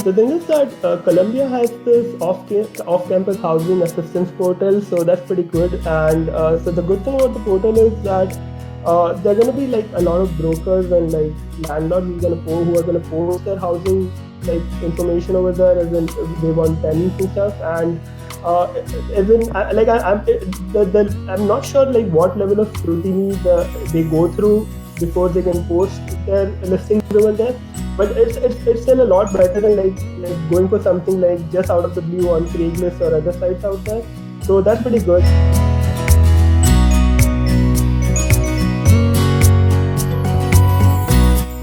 The thing is that Columbia has this off-campus housing assistance portal, so that's pretty good. And so the good thing about the portal is that there are going to be like a lot of brokers and like landlords who are going to post their housing like information over there, as in they want tenants and stuff. And as in like I'm not sure like what level of scrutiny they go through before they can post their listings over there. But it's still a lot better than like going for something like just out of the blue on Craigslist or other sites out there. So that's pretty good.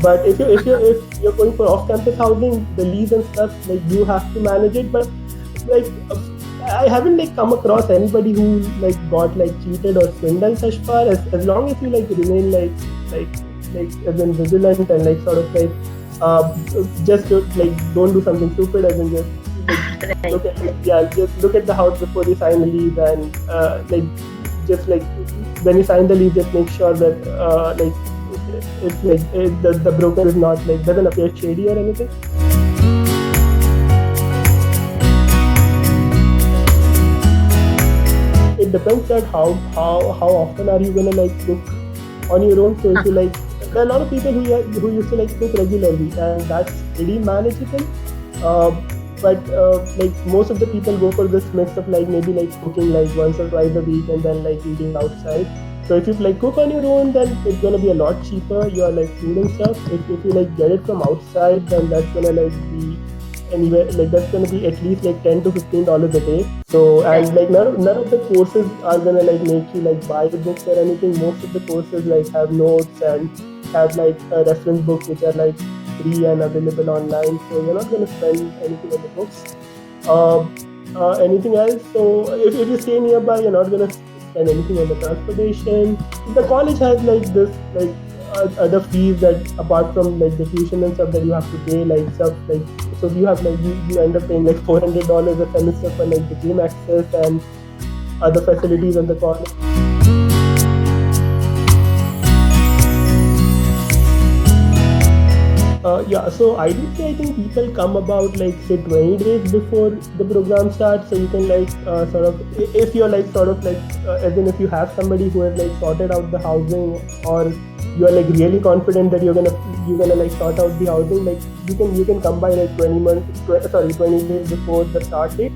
But if you're going for off-campus housing, the lease and stuff, like you have to manage it. But like I haven't like come across anybody who like got like cheated or swindled such far. As long as you like remain like as in vigilant and like sort of like just don't do something stupid, as in just just look at the house before you sign the lease, and just like when you sign the lease, just make sure that the broker is not like doesn't appear shady or anything. It depends on how often are you gonna like cook on your own. So if you like, there are a lot of people who used to like cook regularly, and that's pretty manageable. But like most of the people go for this mix of like maybe like cooking like once or twice a week and then like eating outside. So if you like cook on your own, then it's gonna be a lot cheaper. Your like food and stuff. If you like get it from outside, then that's gonna like be anywhere like that's gonna be at least like $10 to $15 a day. So and like none of the courses are gonna like make you like buy the books or anything. Most of the courses like have notes and have like reference books which are like free and available online. So you're not gonna spend anything on the books. Anything else? So if you stay nearby, you're not gonna spend anything on the transportation. The college has like this like other fees that apart from like the tuition and stuff that you have to pay, like stuff like, so you have like you end up paying like $400 a semester for like the gym access and other facilities on the college. So ideally, I think people come about like say 20 days before the program starts, so you can like sort of, if you're like sort of like as in if you have somebody who has like sorted out the housing, or you are like really confident that you're gonna like sort out the housing, like you can come by like 20 days before the start date.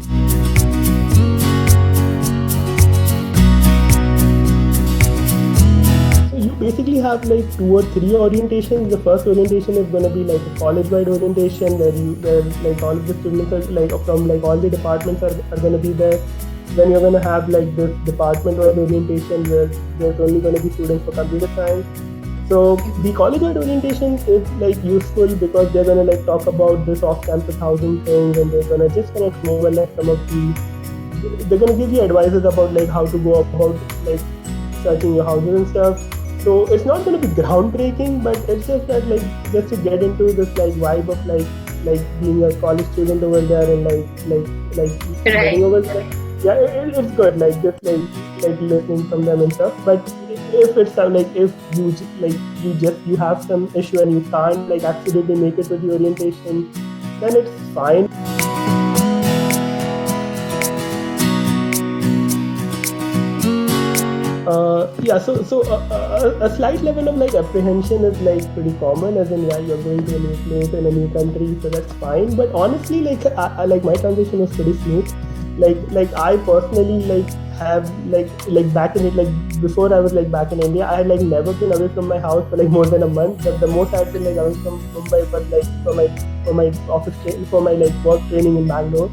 You basically have like 2 or 3 orientations. The first orientation is going to be like a college-wide orientation where like all of the students are like from like all the departments are going to be there. Then you're going to have like this department-wide orientation where there's only going to be students for computer science. So the college-wide orientation is like useful because they're going to like talk about this off-campus housing thing, and they're going to just kind of know like some of they're going to give you advices about like how to go about like searching your houses and stuff. So it's not going to be groundbreaking, but it's just that like just to get into this like vibe of like being a college student over there and like getting over there. Yeah, it's good. Like just like listening from them and stuff. But if it's like if you have some issue and you can't like absolutely make it to the orientation, then it's fine. So a slight level of like apprehension is like pretty common, as in you're going to a new place in a new country, so that's fine. But honestly, like I like my transition was pretty smooth. Like I personally like have like back in it, like before I was like back in India, I had like never been away from my house for like more than a month. But the most I'd been like away from Mumbai, but like for my for my like work training in Bangalore.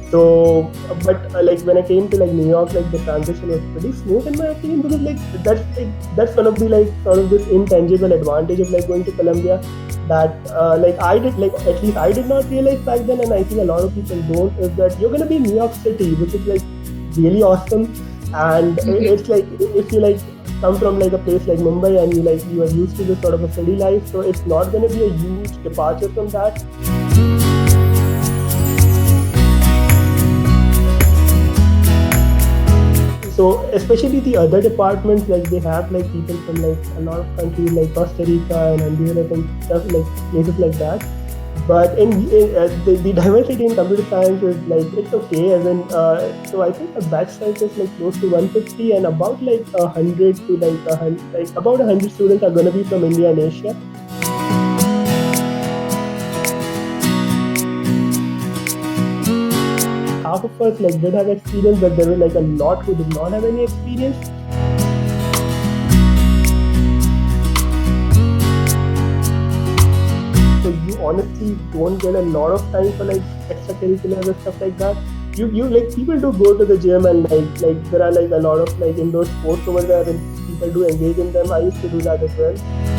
So, but like when I came to like New York, like the transition was pretty smooth in my opinion, because like that's one of the like sort of this intangible advantage of like going to Columbia that like I did, like at least I did not realize back then, and I think a lot of people don't, is that you're gonna be in New York City, which is like really awesome. And it's like if you like come from like a place like Mumbai and you are used to this sort of a city life, so it's not gonna be a huge departure from that. So especially the other departments, like they have like people from like a lot of countries like Costa Rica and Honduras and stuff, like places like that. But the diversity in computer science is like it's okay. As in, so I think the batch size is like close to 150, and about like 100 to like like about 100 students are gonna be from India and Asia. Half of us like did have experience, but there were like a lot who did not have any experience. So you honestly don't get a lot of time for like extracurriculars and stuff like that. You like people do go to the gym, and like there are like a lot of like indoor sports over there, and people do engage in them. I used to do that as well.